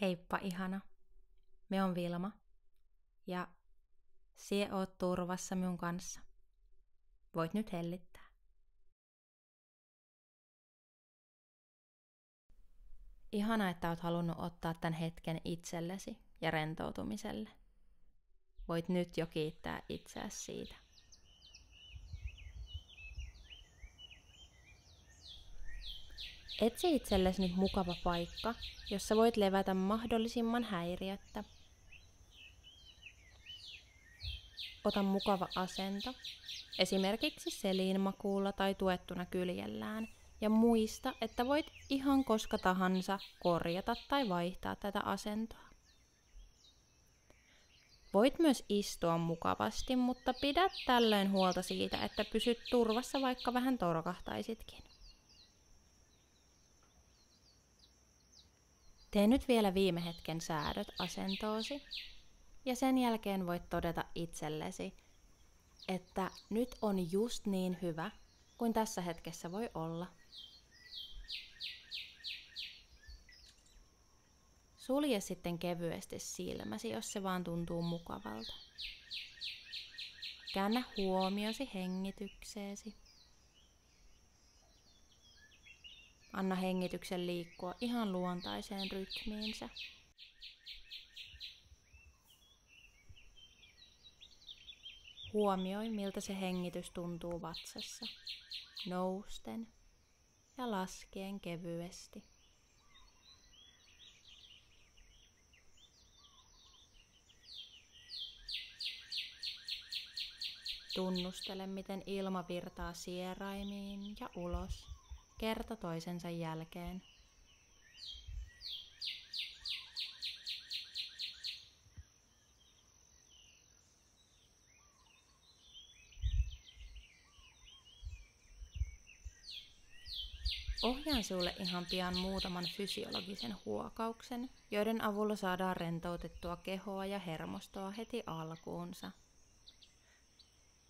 Heippa ihana, me on Vilma ja sie oot turvassa minun kanssa. Voit nyt hellittää. Ihana, että oot halunnut ottaa tämän hetken itsellesi ja rentoutumiselle. Voit nyt jo kiittää itseäsi siitä. Etsi itsellesi nyt mukava paikka, jossa voit levätä mahdollisimman häiriöttä. Ota mukava asento, esimerkiksi seliinmakuulla tai tuettuna kyljellään, ja muista, että voit ihan koska tahansa korjata tai vaihtaa tätä asentoa. Voit myös istua mukavasti, mutta pidä tällöin huolta siitä, että pysyt turvassa, vaikka vähän torkahtaisitkin. Tee nyt vielä viime hetken säädöt asentoosi ja sen jälkeen voit todeta itsellesi, että nyt on just niin hyvä kuin tässä hetkessä voi olla. Sulje sitten kevyesti silmäsi, jos se vaan tuntuu mukavalta. Käännä huomiosi hengitykseesi. Anna hengityksen liikkua ihan luontaiseen rytmiinsä. Huomioi, miltä se hengitys tuntuu vatsassa, nousten ja laskien kevyesti. Tunnustele, miten ilma virtaa sieraimiin ja ulos kerta toisensa jälkeen. Ohjaan sinulle ihan pian muutaman fysiologisen huokauksen, joiden avulla saadaan rentoutettua kehoa ja hermostoa heti alkuunsa.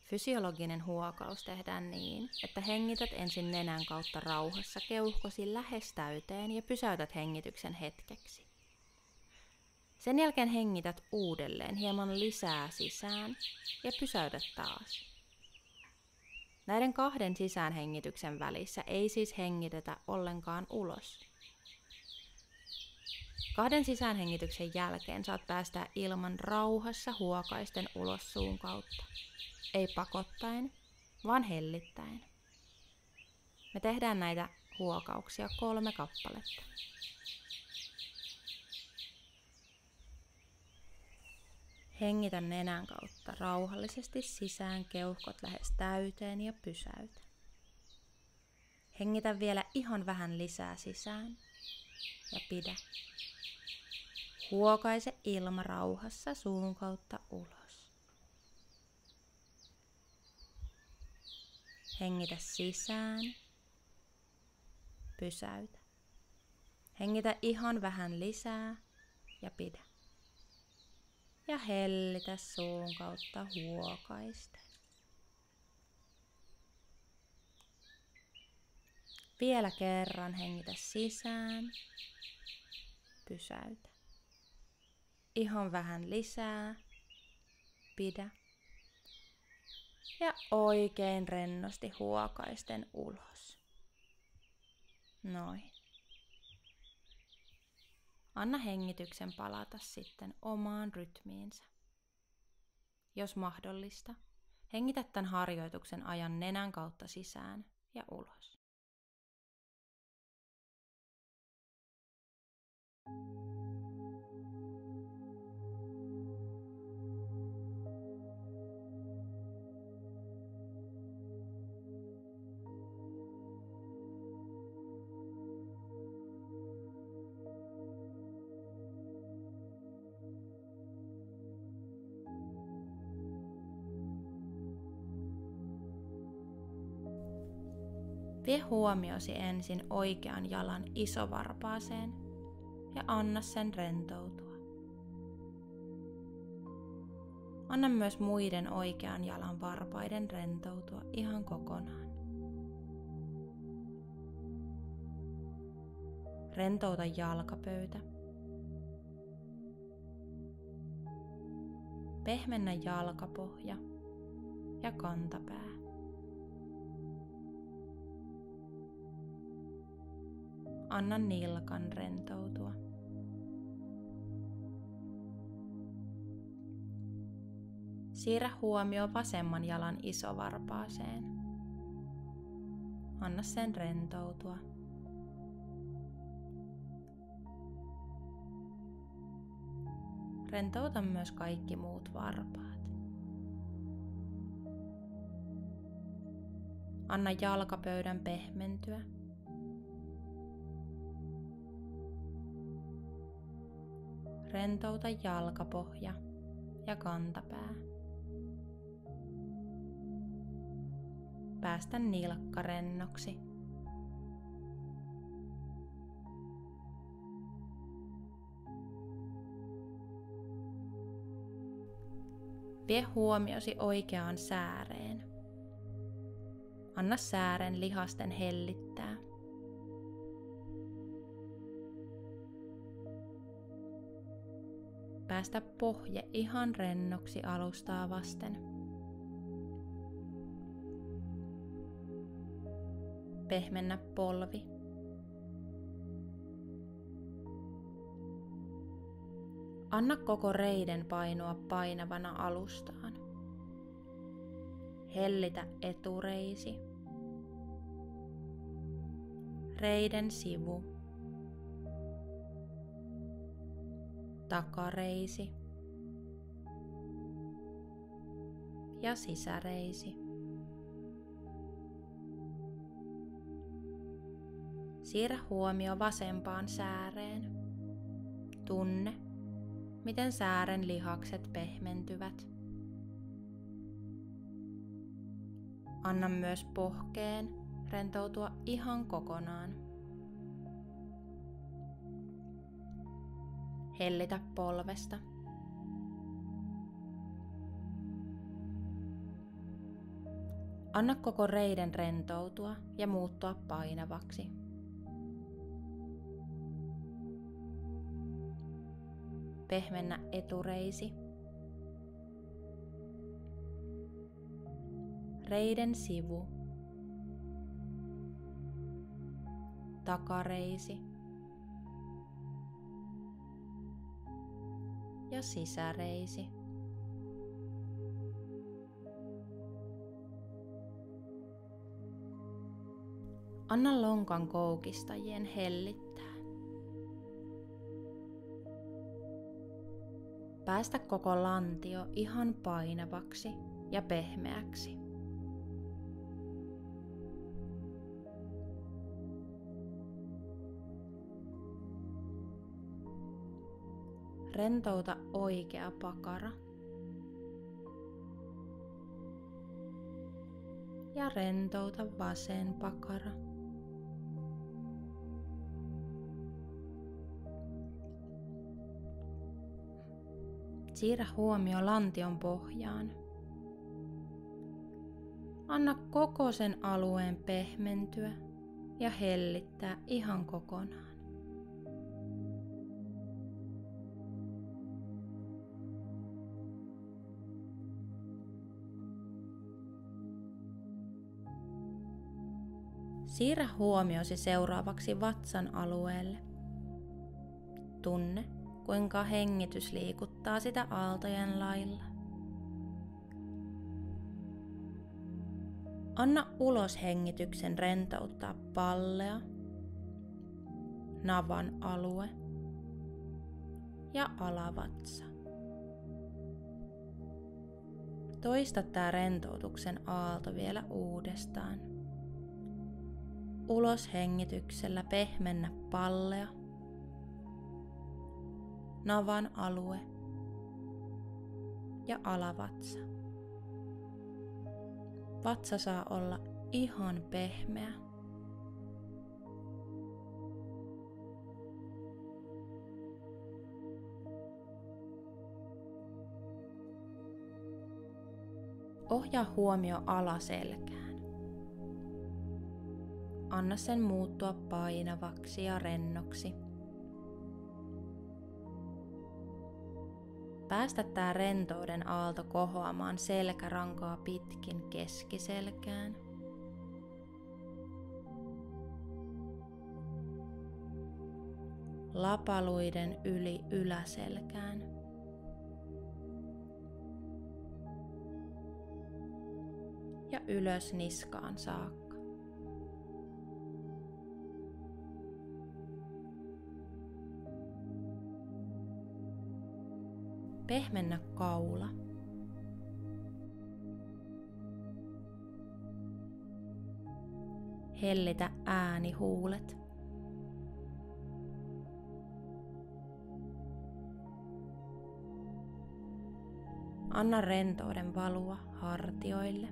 Fysiologinen huokaus tehdään niin, että hengität ensin nenän kautta rauhassa keuhkosi lähes täyteen ja pysäytät hengityksen hetkeksi. Sen jälkeen hengität uudelleen hieman lisää sisään ja pysäytät taas. Näiden kahden sisäänhengityksen välissä ei siis hengitetä ollenkaan ulos. Kahden sisäänhengityksen jälkeen saat päästää ilman rauhassa huokaisten ulos suun kautta. Ei pakottaen, vaan hellittäen. Me tehdään näitä huokauksia 3 kappaletta. Hengitä nenän kautta rauhallisesti sisään keuhkot lähes täyteen ja pysäytä. Hengitä vielä ihan vähän lisää sisään ja pidä. Huokaise ilma rauhassa suun kautta ulos. Hengitä sisään, pysäytä. Hengitä ihan vähän lisää ja pidä. Ja hellitä suun kautta huokaista. Vielä kerran hengitä sisään, pysäytä. Ihan vähän lisää, pidä. Ja oikein rennosti huokaisten ulos. Noin. Anna hengityksen palata sitten omaan rytmiinsä. Jos mahdollista, hengitä tämän harjoituksen ajan nenän kautta sisään ja ulos. Vie huomiosi ensin oikean jalan isovarpaaseen ja anna sen rentoutua. Anna myös muiden oikean jalan varpaiden rentoutua ihan kokonaan. Rentouta jalkapöytä Pehmennä jalkapohja ja kantapää. Anna nilkan rentoutua. Siirrä huomio vasemman jalan isovarpaaseen. Anna sen rentoutua. Rentouta myös kaikki muut varpaat. Anna jalkapöydän pehmentyä. Rentouta jalkapohja ja kantapää. Päästä nilkka rennoksi. Vie huomiosi oikeaan sääreen. Anna säären lihasten hellittää. Päästä pohje ihan rennoksi alustaa vasten. Pehmennä polvi. Anna koko reiden painua painavana alustaan. Hellitä etureisi. Reiden sivu. Takareisi. Ja sisäreisi. Siirrä huomio vasempaan sääreen. Tunne, miten säären lihakset pehmentyvät. Anna myös pohkeen rentoutua ihan kokonaan. Hellitä polvesta. Anna koko reiden rentoutua ja muuttua painavaksi. Pehmennä etureisi. Reiden sivu. Takareisi. Ja sisäreisi. Anna lonkan koukistajien hellittää. Päästä koko lantio ihan painavaksi ja pehmeäksi. Rentouta oikea pakara. Ja rentouta vasen pakara. Siirrä huomio lantion pohjaan. Anna koko sen alueen pehmentyä ja hellittää ihan kokonaan. Siirrä huomiosi seuraavaksi vatsan alueelle. Tunne, kuinka hengitys liikuttaa sitä aaltojen lailla. Anna uloshengityksen rentouttaa pallea, navan alue ja alavatsa. Toista tää rentoutuksen aalto vielä uudestaan. Uloshengityksellä pehmennä pallea, navan alue ja alavatsa. Vatsa saa olla ihan pehmeä. Ohjaa huomio alaselkään. Anna sen muuttua painavaksi ja rennoksi. Päästä tää rentouden aalto kohoamaan selkärankaa pitkin keskiselkään. Lapaluiden yli yläselkään. Ja ylös niskaan saakka. Pehmennä kaula. Hellitä äänihuulet. Anna rentouden valua hartioille,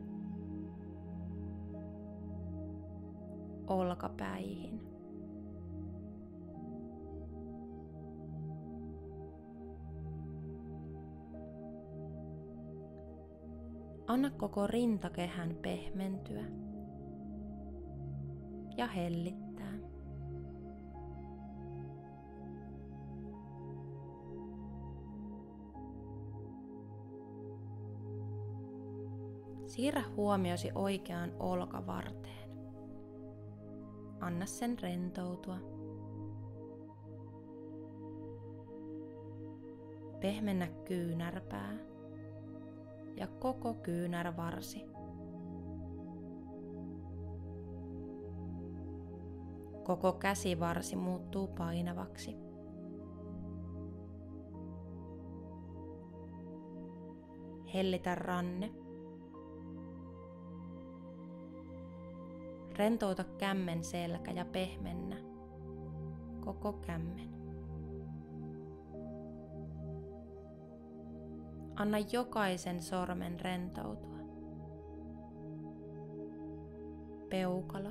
olkapäihin. Anna koko rintakehän pehmentyä ja hellittää. Siirrä huomiosi oikeaan olkavarteen. Anna sen rentoutua. Pehmennä kyynärpää ja koko kyynärvarsi. Koko käsivarsi muuttuu painavaksi. Hellitä ranne. Rentouta kämmen selkä ja pehmennä koko kämmen. Anna jokaisen sormen rentoutua. Peukalo,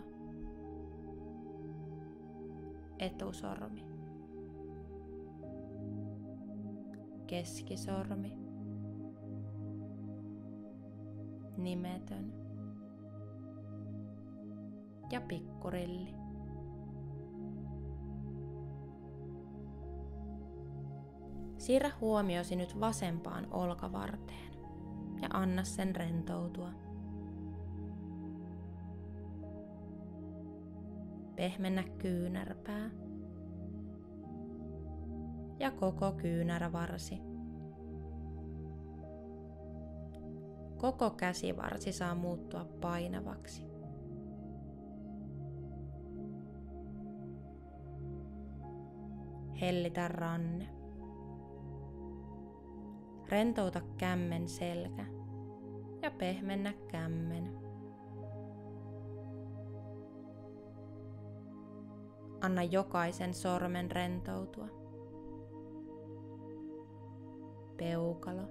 etusormi, keskisormi, nimetön ja pikkurilli. Siirrä huomiosi nyt vasempaan olkavarteen ja anna sen rentoutua. Pehmennä kyynärpää ja koko kyynärvarsi. Koko käsivarsi saa muuttua painavaksi. Hellitä ranne. Rentouta kämmen selkä ja pehmennä kämmen. Anna jokaisen sormen rentoutua. Peukalo,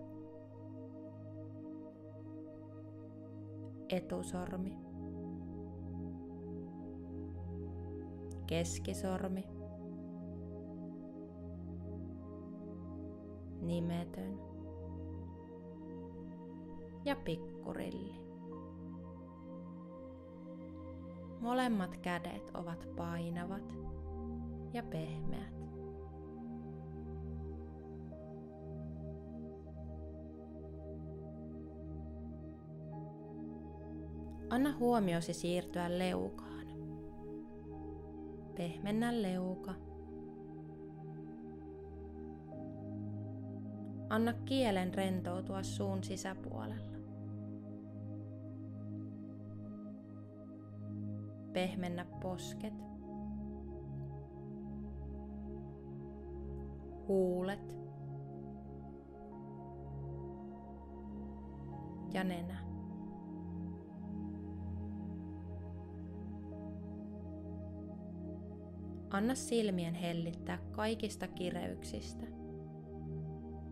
etusormi, keskisormi, nimetön ja pikkurilli. Molemmat kädet ovat painavat ja pehmeät. Anna huomiosi siirtyä leukaan. Pehmennä leuka. Anna kielen rentoutua suun sisäpuolella. Pehmennä posket, huulet ja nenä. Anna silmien hellittää kaikista kireyksistä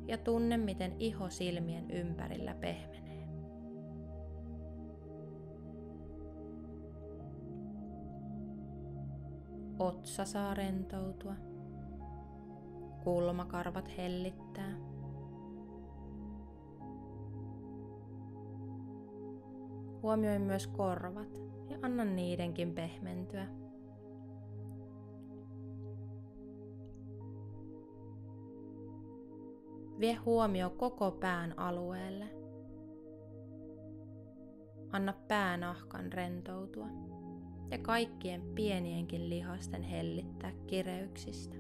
ja tunne, miten iho silmien ympärillä pehmenee. Otsa saa rentoutua. Kulmakarvat hellittää. Huomioi myös korvat ja anna niidenkin pehmentyä. Vie huomio koko pään alueelle. Anna päänahkan rentoutua ja kaikkien pienienkin lihasten hellittää kireyksistä.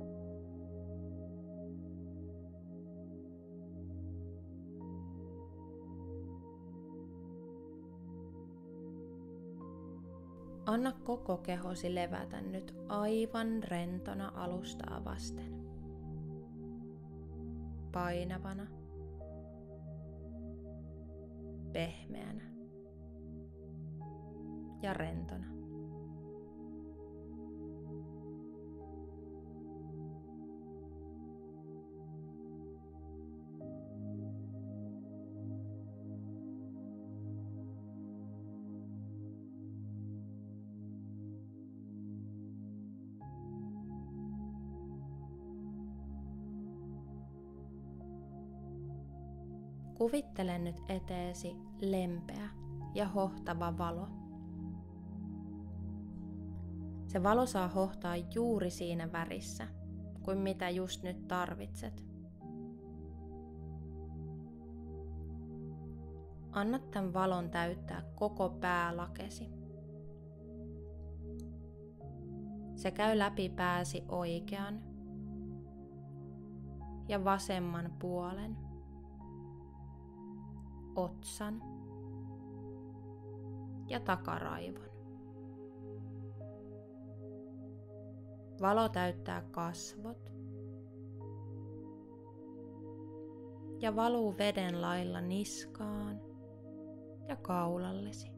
Anna koko kehosi levätä nyt aivan rentona alustaa vasten. Painavana, pehmeänä ja rentona. Kuvittele nyt eteesi lempeä ja hohtava valo. Se valo saa hohtaa juuri siinä värissä, kuin mitä just nyt tarvitset. Anna tämän valon täyttää koko päälakesi. Se käy läpi pääsi oikean ja vasemman puolen, otsan ja takaraivon. Valo täyttää kasvot ja valuu veden lailla niskaan ja kaulallesi.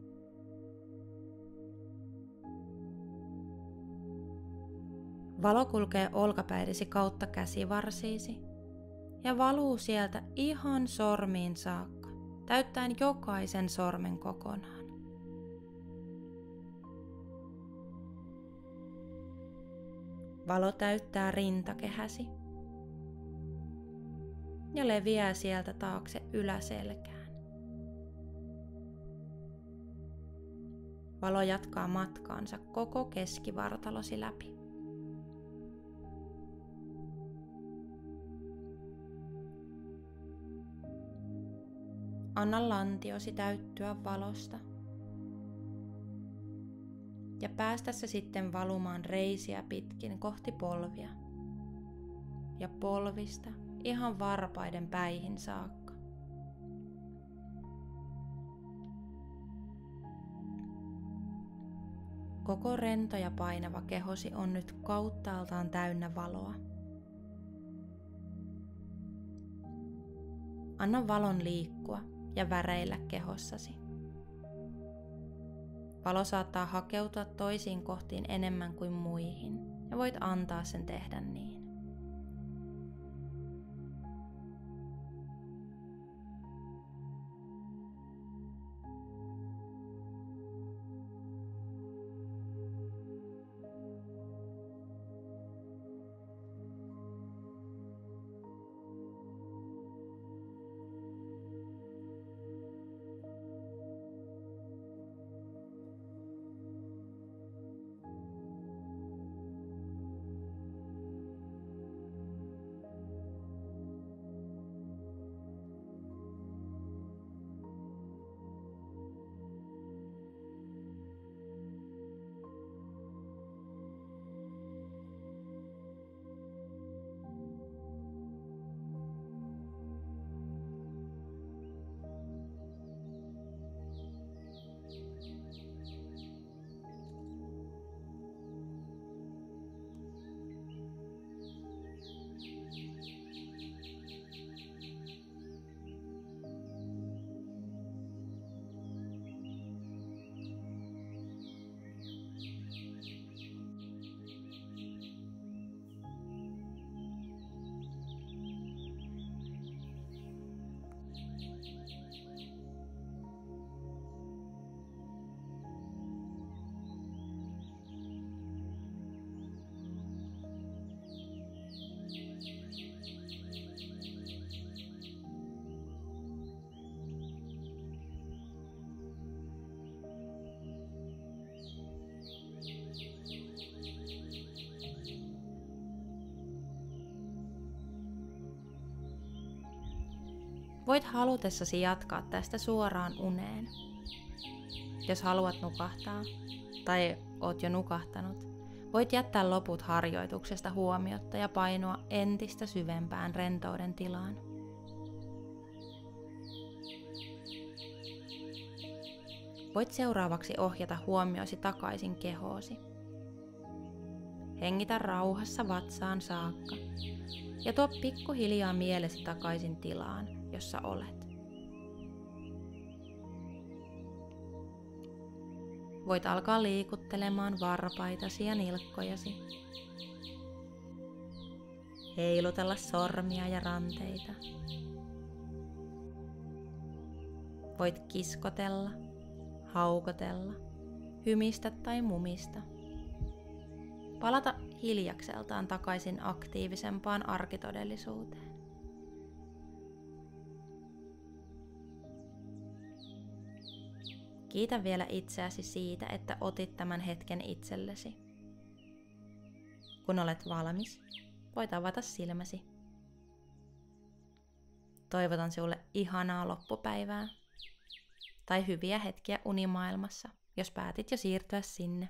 Valo kulkee olkapäidesi kautta käsivarsiisi ja valuu sieltä ihan sormiin saakka, täyttäen jokaisen sormen kokonaan. Valo täyttää rintakehäsi ja leviää sieltä taakse yläselkään. Valo jatkaa matkaansa koko keskivartalosi läpi. Anna lantiosi täyttyä valosta ja päästä se sitten valumaan reisiä pitkin kohti polvia ja polvista ihan varpaiden päihin saakka. Koko rento ja painava kehosi on nyt kauttaaltaan täynnä valoa. Anna valon liikkua ja väreillä kehossasi. Valo saattaa hakeutua toisiin kohtiin enemmän kuin muihin ja voit antaa sen tehdä niin. Voit halutessasi jatkaa tästä suoraan uneen. Jos haluat nukahtaa, tai oot jo nukahtanut, voit jättää loput harjoituksesta huomiotta ja painua entistä syvempään rentouden tilaan. Voit seuraavaksi ohjata huomiosi takaisin kehoosi. Hengitä rauhassa vatsaan saakka ja tuo pikkuhiljaa mielesi takaisin tilaan, jossa olet. Voit alkaa liikuttelemaan varpaitasi ja nilkkojasi. Heilutella sormia ja ranteita. Voit kiskotella, haukotella, hymistä tai mumista. Palata hiljakseltaan takaisin aktiivisempaan arkitodellisuuteen. Kiitä vielä itseäsi siitä, että otit tämän hetken itsellesi. Kun olet valmis, voit avata silmäsi. Toivotan sinulle ihanaa loppupäivää tai hyviä hetkiä unimaailmassa, jos päätit jo siirtyä sinne.